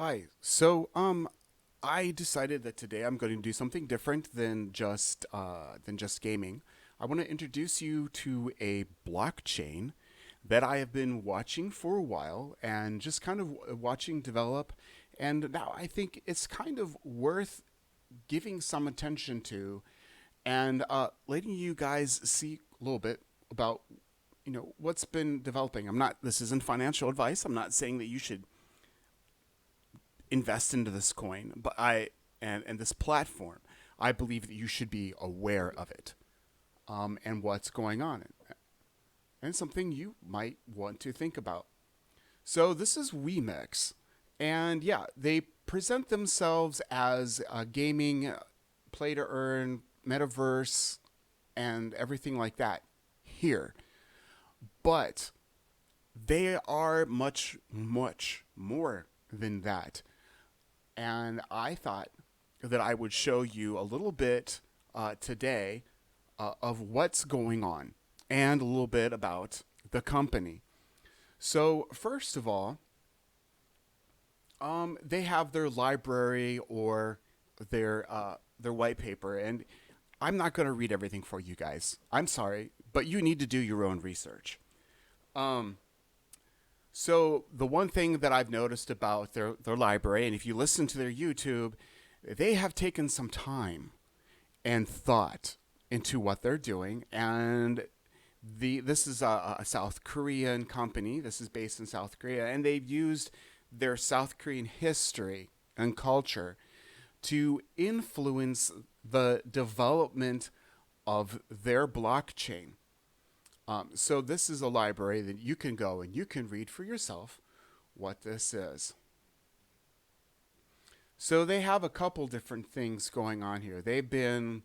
Hi. I decided that today I'm going to do something different than just gaming. I want to introduce you to a blockchain that I have been watching for a while and just kind of watching develop. And now I think it's kind of worth giving some attention to and letting you guys see a little bit about what's been developing. I'm not. This isn't financial advice. I'm not saying that you should invest into this coin, but and this platform. I believe that you should be aware of it and what's going on, and something you might want to think about. So this is Wemix, and yeah, they present themselves as a gaming, play to earn, metaverse, and everything like that here, but they are much more than that. And I thought that I would show you a little bit today of what's going on and a little bit about the company. So, first of all, they have their library or their white paper, and I'm not going to read everything for you guys. I'm sorry, but you need to do your own research. Um, So the one thing that I've noticed about their library, and if you listen to their YouTube, they have taken some time and thought into what they're doing. And this is a South Korean company. This is based in South Korea, and they've used their South Korean history and culture to influence the development of their blockchain. So this is a library that you can go and you can read for yourself what this is. So they have a couple different things going on here. They've been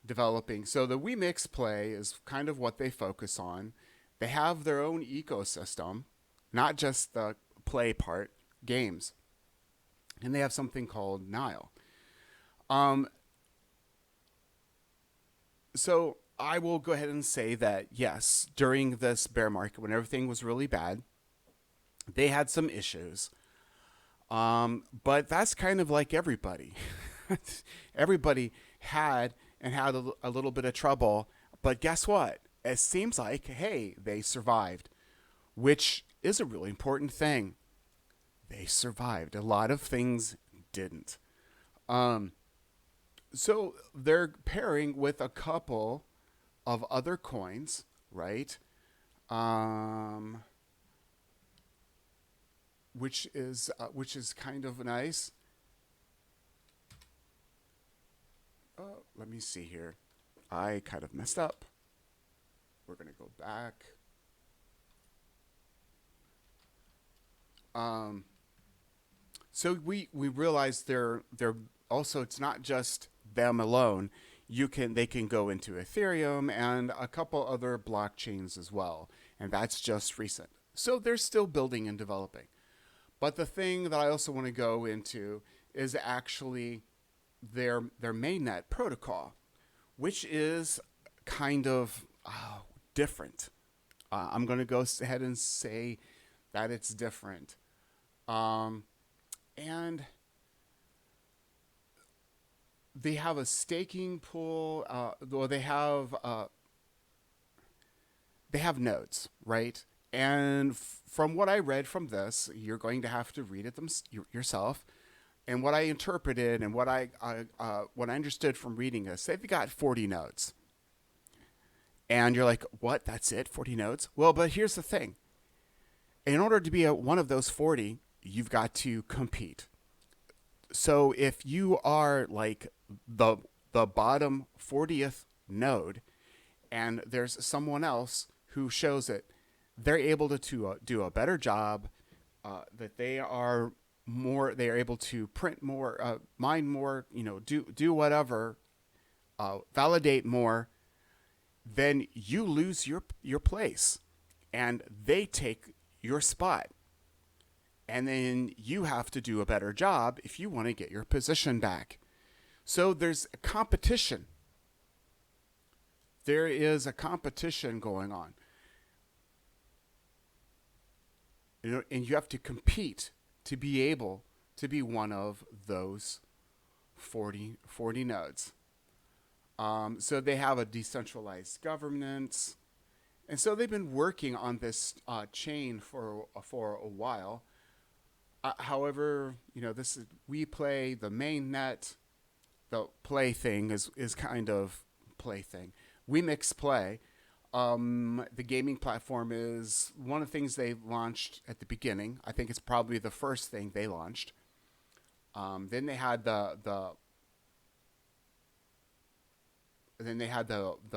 developing. So the Wemix Play is kind of what they focus on. They have their own ecosystem, not just the play part, games. And they have something called Nile. Um, so I will go ahead and say that yes, during this bear market, when everything was really bad, they had some issues. But that's kind of like everybody. Everybody had a little bit of trouble, but guess what? It seems like, hey, they survived, which is a really important thing. They survived. A lot of things didn't. Um, so they're pairing with a couple of other coins, right? Um, which is kind of nice. Let me see here. I kind of messed up. We're gonna go back. Um, so we realize they're also it's not just them alone. They can go into Ethereum and a couple other blockchains as well, and that's just recent. So they're still building and developing. But the thing that I also want to go into is actually their mainnet protocol, which is kind of different. I'm going to go ahead and say that it's different. Um, and they have a staking pool, or they have nodes, right? And from what I read from this, you're going to have to read it yourself. And what I interpreted and what I understood from reading this, they've got 40 nodes. And you're like, what? That's it? 40 nodes? Well, but here's the thing. In order to be one of those 40, you've got to compete. So if you are like the the bottom 40th node and there's someone else who shows it, they're able to do a better job, that they are able to print more, mine more, do whatever, validate more, then you lose your place, and they take your spot, and then you have to do a better job if you want to get your position back. So there's a competition. There is a competition going on, and you have to compete to be able to be one of those 40 nodes. So they have a decentralized governance, and so they've been working on this chain for a while. However, this is we play the main net. The play thing is kind of play thing. Wemix Play. The gaming platform is one of the things they launched at the beginning. I think it's probably the first thing they launched. Then they had the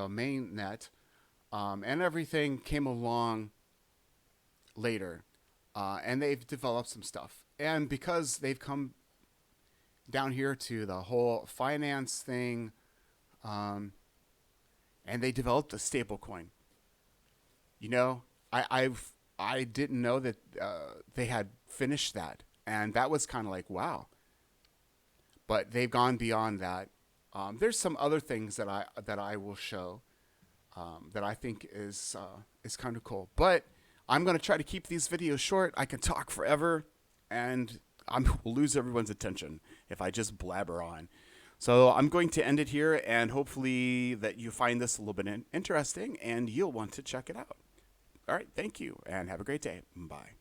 main net, and everything came along later, and they've developed some stuff. And because they've come down here to the whole finance thing, and they developed a stable coin. I didn't know that they had finished that, and that was kind of like wow. But they've gone beyond that. There's some other things that I will show that I think is kind of cool. But I'm going to try to keep these videos short. I can talk forever, and I will lose everyone's attention if I just blabber on. So I'm going to end it here, and hopefully that you find this a little bit interesting and you'll want to check it out. All right, thank you, and have a great day. Bye.